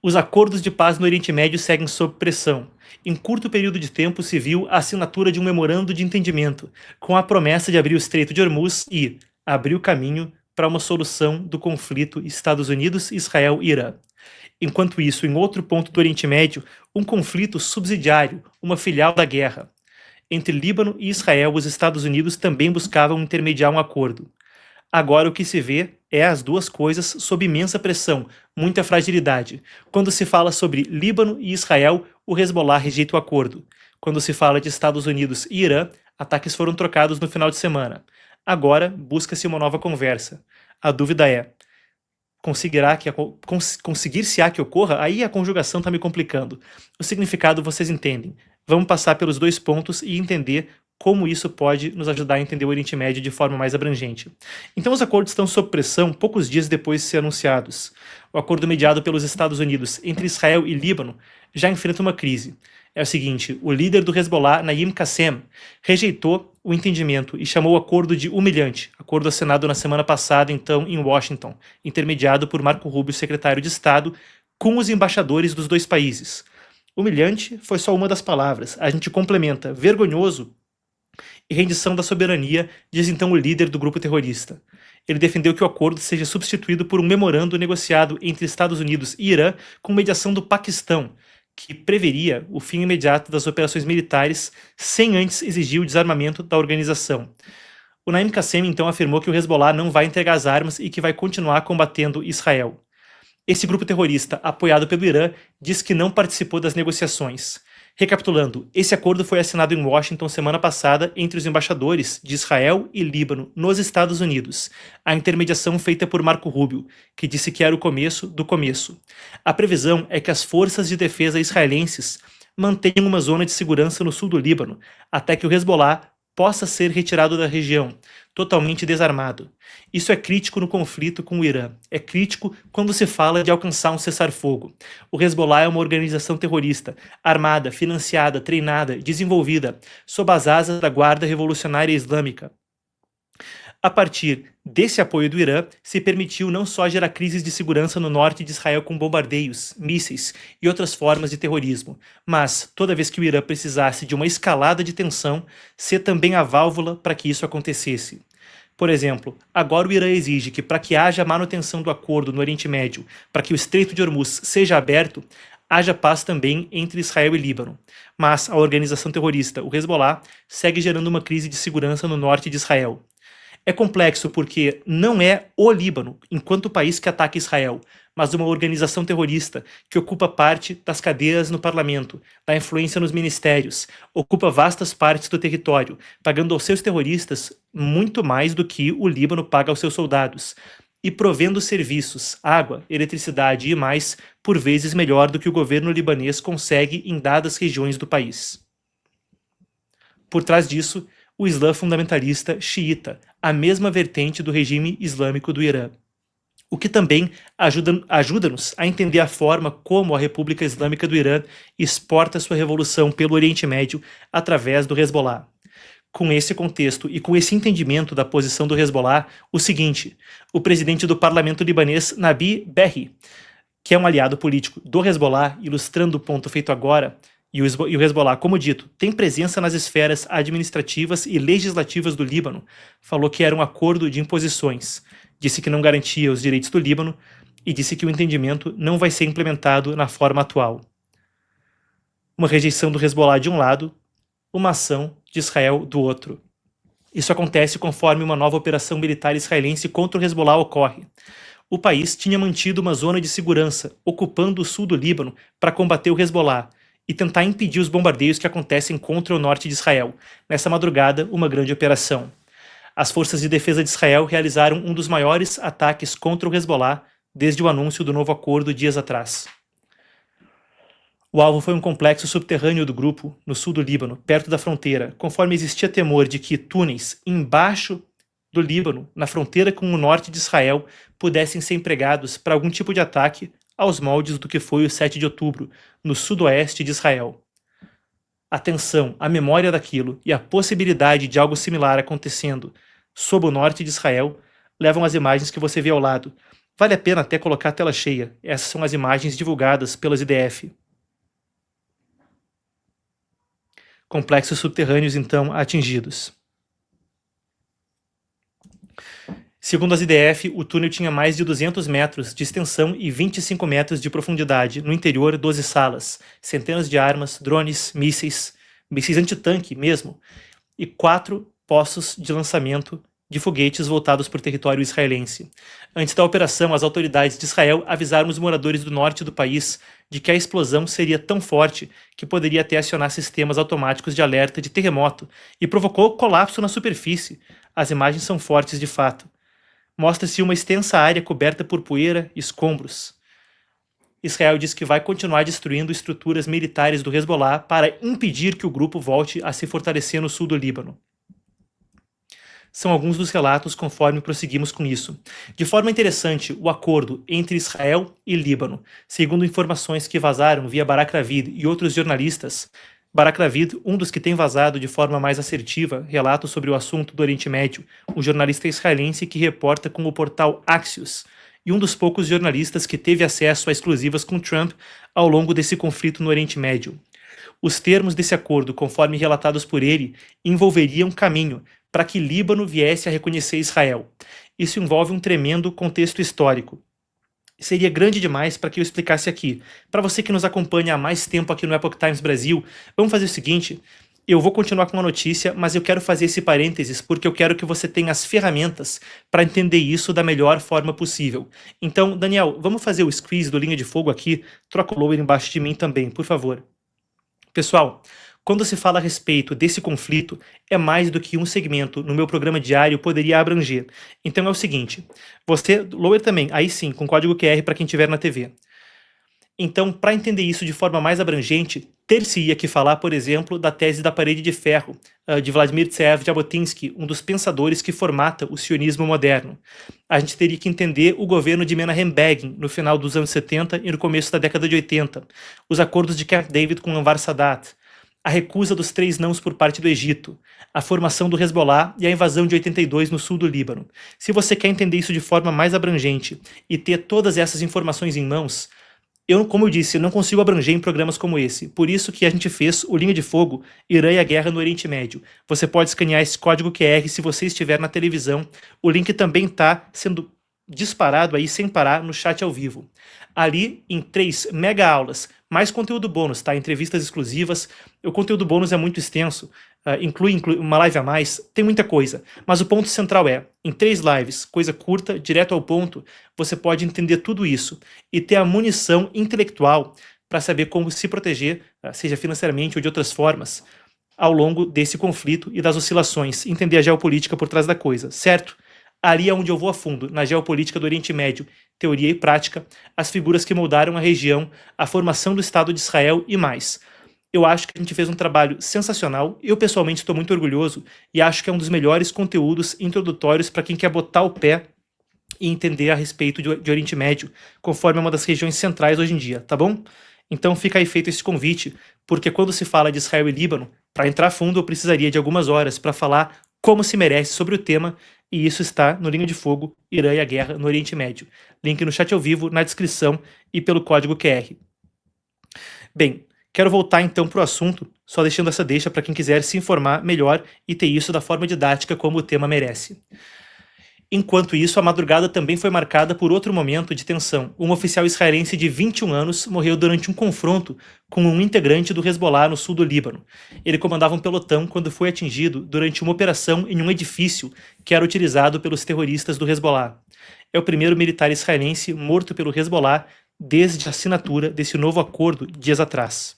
Os acordos de paz no Oriente Médio seguem sob pressão. Em curto período de tempo se viu a assinatura de um memorando de entendimento, com a promessa de abrir o Estreito de Hormuz e abrir o caminho para uma solução do conflito Estados Unidos, Israel e Irã. Enquanto isso, em outro ponto do Oriente Médio, um conflito subsidiário, uma filial da guerra. Entre Líbano e Israel, os Estados Unidos também buscavam intermediar um acordo. Agora o que se vê é as duas coisas sob imensa pressão, muita fragilidade. Quando se fala sobre Líbano e Israel, o Hezbollah rejeita o acordo. Quando se fala de Estados Unidos e Irã, ataques foram trocados no final de semana. Agora busca-se uma nova conversa. A dúvida é: conseguir-se-á que ocorra? Aí a conjugação está me complicando. O significado vocês entendem. Vamos passar pelos dois pontos e entender como isso pode nos ajudar a entender o Oriente Médio de forma mais abrangente. Então os acordos estão sob pressão poucos dias depois de ser anunciados. O acordo mediado pelos Estados Unidos entre Israel e Líbano já enfrenta uma crise. É o seguinte: o líder do Hezbollah, Naim Qassem, rejeitou o entendimento e chamou o acordo de humilhante, acordo assinado na semana passada, então, em Washington, intermediado por Marco Rubio, secretário de Estado, com os embaixadores dos dois países. Humilhante foi só uma das palavras. A gente complementa vergonhoso e rendição da soberania, diz então o líder do grupo terrorista. Ele defendeu que o acordo seja substituído por um memorando negociado entre Estados Unidos e Irã com mediação do Paquistão, que preveria o fim imediato das operações militares sem antes exigir o desarmamento da organização. O Naim Qassem então afirmou que o Hezbollah não vai entregar as armas e que vai continuar combatendo Israel. Esse grupo terrorista, apoiado pelo Irã, diz que não participou das negociações. Recapitulando, esse acordo foi assinado em Washington semana passada entre os embaixadores de Israel e Líbano nos Estados Unidos, a intermediação feita por Marco Rubio, que disse que era o começo do começo. A previsão é que as forças de defesa israelenses mantenham uma zona de segurança no sul do Líbano, até que o Hezbollah possa ser retirado da região, totalmente desarmado. Isso é crítico no conflito com o Irã. É crítico quando se fala de alcançar um cessar-fogo. O Hezbollah é uma organização terrorista, armada, financiada, treinada, desenvolvida, sob as asas da Guarda Revolucionária Islâmica. A partir desse apoio do Irã, se permitiu não só gerar crises de segurança no norte de Israel com bombardeios, mísseis e outras formas de terrorismo, mas, toda vez que o Irã precisasse de uma escalada de tensão, ser também a válvula para que isso acontecesse. Por exemplo, agora o Irã exige que, para que haja manutenção do acordo no Oriente Médio, para que o Estreito de Hormuz seja aberto, haja paz também entre Israel e Líbano. Mas a organização terrorista, o Hezbollah, segue gerando uma crise de segurança no norte de Israel. É complexo porque não é o Líbano, enquanto país que ataca Israel, mas uma organização terrorista que ocupa parte das cadeiras no parlamento, da influência nos ministérios, ocupa vastas partes do território, pagando aos seus terroristas muito mais do que o Líbano paga aos seus soldados, e provendo serviços, água, eletricidade e mais, por vezes melhor do que o governo libanês consegue em dadas regiões do país. Por trás disso, o Islã fundamentalista xiita, a mesma vertente do regime islâmico do Irã. O que também ajuda-nos a entender a forma como a República Islâmica do Irã exporta sua revolução pelo Oriente Médio através do Hezbollah. Com esse contexto e com esse entendimento da posição do Hezbollah, o seguinte: o presidente do parlamento libanês, Nabi Berri, que é um aliado político do Hezbollah, ilustrando o ponto feito agora, e o Hezbollah, como dito, tem presença nas esferas administrativas e legislativas do Líbano, falou que era um acordo de imposições, disse que não garantia os direitos do Líbano e disse que o entendimento não vai ser implementado na forma atual. Uma rejeição do Hezbollah de um lado, uma ação de Israel do outro. Isso acontece conforme uma nova operação militar israelense contra o Hezbollah ocorre. O país tinha mantido uma zona de segurança, ocupando o sul do Líbano para combater o Hezbollah e tentar impedir os bombardeios que acontecem contra o norte de Israel. Nessa madrugada, uma grande operação. As forças de defesa de Israel realizaram um dos maiores ataques contra o Hezbollah desde o anúncio do novo acordo dias atrás. O alvo foi um complexo subterrâneo do grupo, no sul do Líbano, perto da fronteira, conforme existia temor de que túneis embaixo do Líbano, na fronteira com o norte de Israel, pudessem ser empregados para algum tipo de ataque aos moldes do que foi o 7 de outubro, no sudoeste de Israel. A tensão, a memória daquilo e a possibilidade de algo similar acontecendo sob o norte de Israel levam às imagens que você vê ao lado. Vale a pena até colocar a tela cheia. Essas são as imagens divulgadas pelas IDF. Complexos subterrâneos, então, atingidos. Segundo as IDF, o túnel tinha mais de 200 metros de extensão e 25 metros de profundidade. No interior, 12 salas, centenas de armas, drones, mísseis antitanque mesmo, e 4 poços de lançamento de foguetes voltados para o território israelense. Antes da operação, as autoridades de Israel avisaram os moradores do norte do país de que a explosão seria tão forte que poderia até acionar sistemas automáticos de alerta de terremoto e provocou colapso na superfície. As imagens são fortes de fato. Mostra-se uma extensa área coberta por poeira e escombros. Israel diz que vai continuar destruindo estruturas militares do Hezbollah para impedir que o grupo volte a se fortalecer no sul do Líbano. São alguns dos relatos conforme prosseguimos com isso. De forma interessante, o acordo entre Israel e Líbano, segundo informações que vazaram via Barak Ravid e outros jornalistas, Barak Ravid, um dos que tem vazado de forma mais assertiva relatos sobre o assunto do Oriente Médio, um jornalista israelense que reporta com o portal Axios, e um dos poucos jornalistas que teve acesso a exclusivas com Trump ao longo desse conflito no Oriente Médio. Os termos desse acordo, conforme relatados por ele, envolveriam caminho para que Líbano viesse a reconhecer Israel. Isso envolve um tremendo contexto histórico. Seria grande demais para que eu explicasse aqui. Para você que nos acompanha há mais tempo aqui no Epoch Times Brasil, vamos fazer o seguinte: eu vou continuar com a notícia, mas eu quero fazer esse parênteses porque eu quero que você tenha as ferramentas para entender isso da melhor forma possível. Então, Daniel, vamos fazer o squeeze do Linha de Fogo aqui? Troca o lower embaixo de mim também, por favor. Pessoal, quando se fala a respeito desse conflito, é mais do que um segmento no meu programa diário poderia abranger. Então é o seguinte, você, lower também, aí sim, com código QR para quem estiver na TV. Então, para entender isso de forma mais abrangente, ter-se-ia que falar, por exemplo, da tese da parede de ferro, de Vladimir Tsev Jabotinsky, um dos pensadores que formata o sionismo moderno. A gente teria que entender o governo de Menachem Begin, no final dos anos 70 e no começo da década de 80, os acordos de Camp David com Anwar Sadat, a recusa dos 3 nãos por parte do Egito, a formação do Hezbollah e a invasão de 82 no sul do Líbano. Se você quer entender isso de forma mais abrangente e ter todas essas informações em mãos, como eu disse, não consigo abranger em programas como esse. Por isso que a gente fez o Linha de Fogo, Irã e a Guerra no Oriente Médio. Você pode escanear esse código QR se você estiver na televisão. O link também está sendo disparado aí sem parar no chat ao vivo. Ali, em 3 mega aulas, mais conteúdo bônus, tá? Entrevistas exclusivas. O conteúdo bônus é muito extenso, inclui uma live a mais, tem muita coisa. Mas o ponto central é, em 3 lives, coisa curta, direto ao ponto, você pode entender tudo isso e ter a munição intelectual para saber como se proteger, seja financeiramente ou de outras formas, ao longo desse conflito e das oscilações, entender a geopolítica por trás da coisa, certo? Ali é onde eu vou a fundo, na geopolítica do Oriente Médio, teoria e prática, as figuras que moldaram a região, a formação do Estado de Israel e mais. Eu acho que a gente fez um trabalho sensacional, eu pessoalmente estou muito orgulhoso e acho que é um dos melhores conteúdos introdutórios para quem quer botar o pé e entender a respeito de Oriente Médio, conforme é uma das regiões centrais hoje em dia, tá bom? Então fica aí feito esse convite, porque quando se fala de Israel e Líbano, para entrar fundo eu precisaria de algumas horas para falar como se merece sobre o tema, e isso está no Linha de Fogo, Irã e a Guerra no Oriente Médio. Link no chat ao vivo, na descrição e pelo código QR. Bem, quero voltar então para o assunto, só deixando essa deixa para quem quiser se informar melhor e ter isso da forma didática como o tema merece. Enquanto isso, a madrugada também foi marcada por outro momento de tensão. Um oficial israelense de 21 anos morreu durante um confronto com um integrante do Hezbollah no sul do Líbano. Ele comandava um pelotão quando foi atingido durante uma operação em um edifício que era utilizado pelos terroristas do Hezbollah. É o primeiro militar israelense morto pelo Hezbollah desde a assinatura desse novo acordo dias atrás.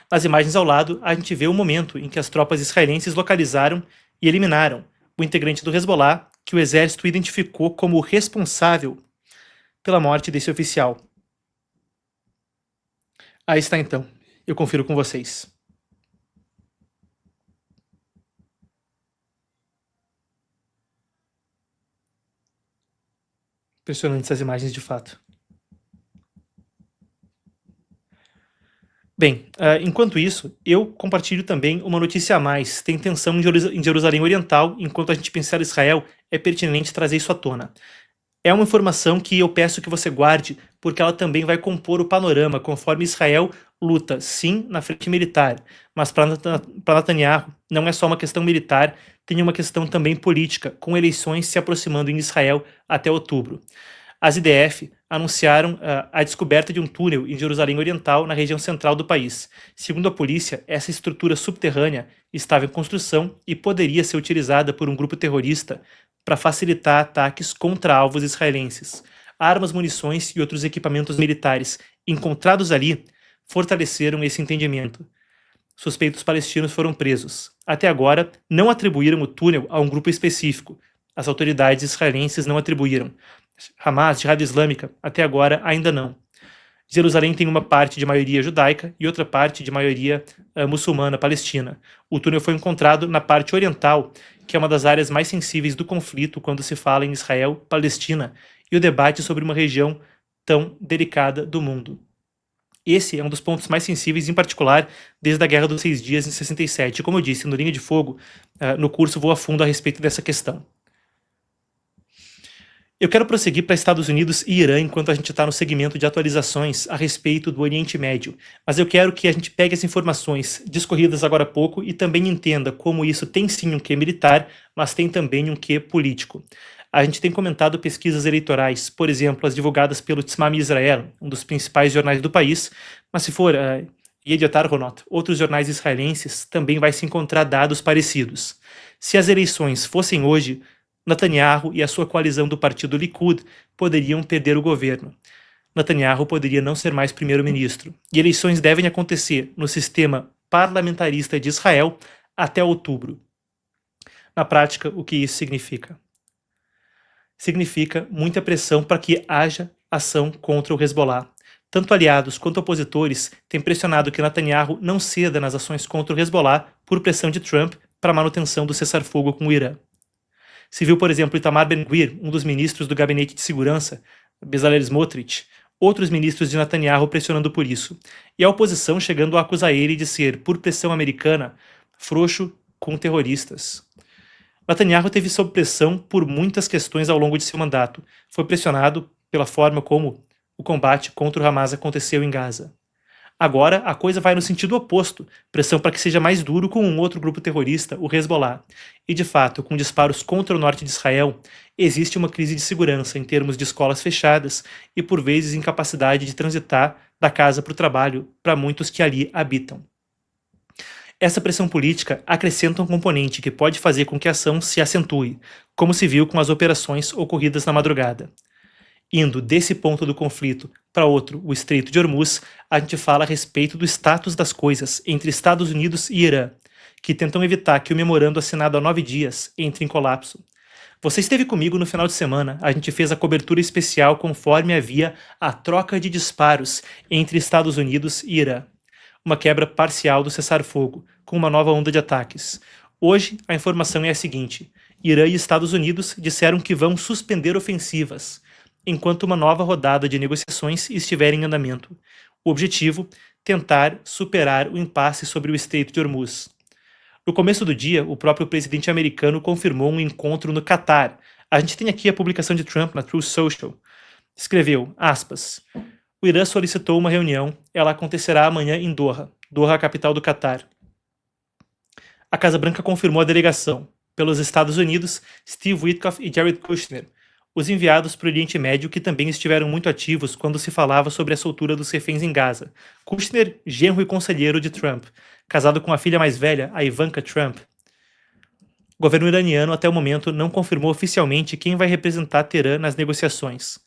Nas imagens ao lado, a gente vê o momento em que as tropas israelenses localizaram e eliminaram o integrante do Hezbollah, que o exército identificou como responsável pela morte desse oficial. Aí está então, eu confiro com vocês. Impressionantes essas imagens de fato. Bem, enquanto isso, eu compartilho também uma notícia a mais. Tem tensão em Jerusalém Oriental, enquanto a gente pensar em Israel, é pertinente trazer isso à tona. É uma informação que eu peço que você guarde, porque ela também vai compor o panorama conforme Israel luta, sim, na frente militar, mas para Netanyahu não é só uma questão militar, tem uma questão também política, com eleições se aproximando em Israel até outubro. As IDF anunciaram a descoberta de um túnel em Jerusalém Oriental, na região central do país. Segundo a polícia, essa estrutura subterrânea estava em construção e poderia ser utilizada por um grupo terrorista para facilitar ataques contra alvos israelenses. Armas, munições e outros equipamentos militares encontrados ali fortaleceram esse entendimento. Suspeitos palestinos foram presos. Até agora, não atribuíram o túnel a um grupo específico. As autoridades israelenses não atribuíram. Hamas, Jihad Islâmica, até agora ainda não. Jerusalém tem uma parte de maioria judaica e outra parte de maioria muçulmana palestina. O túnel foi encontrado na parte oriental, que é uma das áreas mais sensíveis do conflito quando se fala em Israel-Palestina e o debate sobre uma região tão delicada do mundo. Esse é um dos pontos mais sensíveis, em particular, desde a Guerra dos 6 Dias, em 67. Como eu disse, no Linha de Fogo, no curso, vou a fundo a respeito dessa questão. Eu quero prosseguir para Estados Unidos e Irã enquanto a gente está no segmento de atualizações a respeito do Oriente Médio, mas eu quero que a gente pegue as informações discorridas agora há pouco e também entenda como isso tem sim um quê militar, mas tem também um quê político. A gente tem comentado pesquisas eleitorais, por exemplo, as divulgadas pelo Tzmam Israel, um dos principais jornais do país, mas se for Yediot Ahronot, outros jornais israelenses, também vai se encontrar dados parecidos. Se as eleições fossem hoje, Netanyahu e a sua coalizão do partido Likud poderiam perder o governo. Netanyahu poderia não ser mais primeiro-ministro. E eleições devem acontecer no sistema parlamentarista de Israel até outubro. Na prática, o que isso significa? Significa muita pressão para que haja ação contra o Hezbollah. Tanto aliados quanto opositores têm pressionado que Netanyahu não ceda nas ações contra o Hezbollah por pressão de Trump para a manutenção do cessar-fogo com o Irã. Se viu, por exemplo, Itamar Ben-Gvir, um dos ministros do Gabinete de Segurança, Bezalel Smotrich, outros ministros de Netanyahu pressionando por isso, e a oposição chegando a acusar ele de ser, por pressão americana, frouxo com terroristas. Netanyahu teve sob pressão por muitas questões ao longo de seu mandato. Foi pressionado pela forma como o combate contra o Hamas aconteceu em Gaza. Agora, a coisa vai no sentido oposto, pressão para que seja mais duro com um outro grupo terrorista, o Hezbollah. E, de fato, com disparos contra o norte de Israel, existe uma crise de segurança em termos de escolas fechadas e, por vezes, incapacidade de transitar da casa para o trabalho para muitos que ali habitam. Essa pressão política acrescenta um componente que pode fazer com que a ação se acentue, como se viu com as operações ocorridas na madrugada. Indo desse ponto do conflito para outro, o Estreito de Hormuz, a gente fala a respeito do status das coisas entre Estados Unidos e Irã, que tentam evitar que o memorando assinado há 9 dias entre em colapso. Você esteve comigo no final de semana, a gente fez a cobertura especial conforme havia a troca de disparos entre Estados Unidos e Irã. Uma quebra parcial do cessar-fogo, com uma nova onda de ataques. Hoje, a informação é a seguinte: Irã e Estados Unidos disseram que vão suspender ofensivas, enquanto uma nova rodada de negociações estiver em andamento. O objetivo, tentar superar o impasse sobre o Estreito de Hormuz. No começo do dia, o próprio presidente americano confirmou um encontro no Catar. A gente tem aqui a publicação de Trump na Truth Social. Escreveu, aspas, o Irã solicitou uma reunião, ela acontecerá amanhã em Doha, a capital do Catar. A Casa Branca confirmou a delegação. Pelos Estados Unidos, Steve Witkoff e Jared Kushner, os enviados para o Oriente Médio que também estiveram muito ativos quando se falava sobre a soltura dos reféns em Gaza. Kushner, genro e conselheiro de Trump, casado com a filha mais velha, a Ivanka Trump. O governo iraniano, até o momento, não confirmou oficialmente quem vai representar Teherã nas negociações.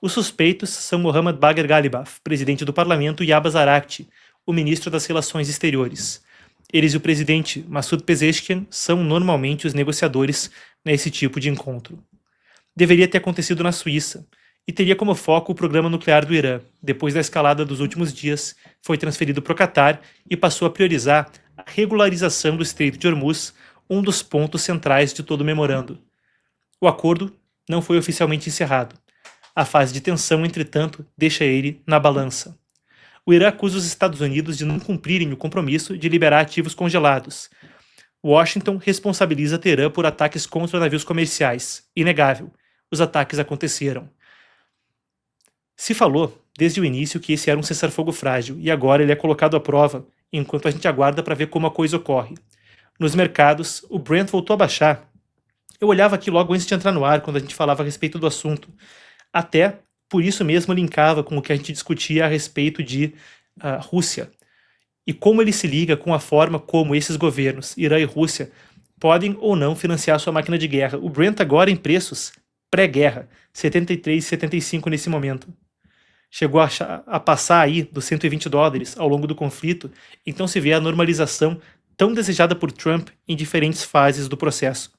Os suspeitos são Mohammad Bagher Ghalibaf, presidente do parlamento, e Abbas Araghchi, o ministro das Relações Exteriores. Eles e o presidente Massoud Pezeshkian são normalmente os negociadores nesse tipo de encontro. Deveria ter acontecido na Suíça, e teria como foco o programa nuclear do Irã. Depois da escalada dos últimos dias, foi transferido para o Catar e passou a priorizar a regularização do Estreito de Hormuz, um dos pontos centrais de todo o memorando. O acordo não foi oficialmente encerrado. A fase de tensão, entretanto, deixa ele na balança. O Irã acusa os Estados Unidos de não cumprirem o compromisso de liberar ativos congelados. Washington responsabiliza Teherã por ataques contra navios comerciais. Inegável. os ataques aconteceram. Se falou desde o início que esse era um cessar-fogo frágil, e agora ele é colocado à prova, enquanto a gente aguarda para ver como a coisa ocorre. Nos mercados, o Brent voltou a baixar. Eu olhava aqui logo antes de entrar no ar, quando a gente falava a respeito do assunto. Até, por isso mesmo, linkava com o que a gente discutia a respeito de Rússia. E como ele se liga com a forma como esses governos, Irã e Rússia, podem ou não financiar sua máquina de guerra. O Brent agora em preços pré-guerra, 73, 75 nesse momento. Chegou a passar aí dos $120 ao longo do conflito, então se vê a normalização tão desejada por Trump em diferentes fases do processo.